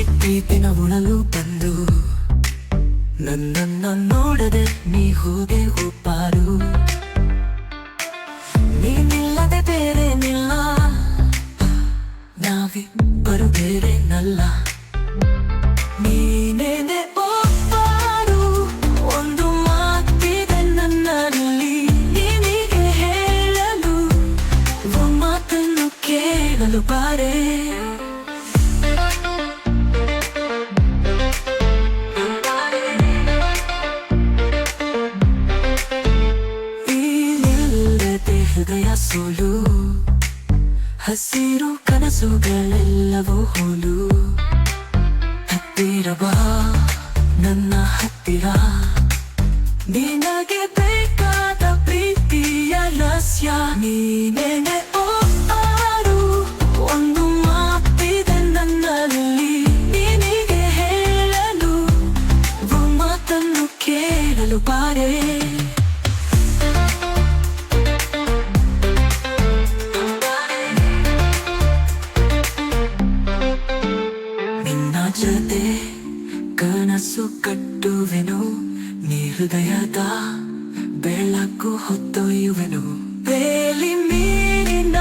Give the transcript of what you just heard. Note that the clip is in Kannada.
ಬಿಟ್ಟಿ ದಿನ ಉಣಲು ಬಂದು ನನ್ನನ್ನ ನೋಡದೆ ನೀ ಹೋಗೆ ಹೋಗ್ಬಾರು. ನೀನಿಲ್ಲದೆ ಬೇರೇನಿಲ್ಲ, ನಾವಿಬ್ಬರು ಬೇರೇನಲ್ಲ. ನೀನೇನೆ ಒಬ್ಬರು, ಒಂದು ಮಾತಿದೆ ನನ್ನಲ್ಲಿ ನಿನಗೆ ಹೇಳಲು, ಮಾತನ್ನು ಕೇಳಲು ಬಾರೆ. ಹೃದಯ ಸೋಲು, ಹಸಿರು ಕನಸುಗಳೆಲ್ಲವೂ ಹೋಲು. ಹತ್ತಿರ ಬಾ ನನ್ನ ಹತ್ತಿರ, ನಿನಗೆ ಬೇಕಾದ ಪ್ರೀತಿಯ ರಹಸ್ಯ ನೀನೇನೆ. ಓರು ಒಂದು ಮಾತಿದೆ ನನ್ನಲ್ಲಿ ನಿನಗೆ ಹೇಳಲು, ಮಾತನ್ನು ಕೇಳಲು ಬಾರೆ. ಜೊತೆ ಕನಸು ಕಟ್ಟುವೆನು, ನೀ ಹೃದಯದ ಬೆಳಕು ಹೊತ್ತೊಯ್ಯುವೆನು. ಬೇಲಿ ಮೀರಿನ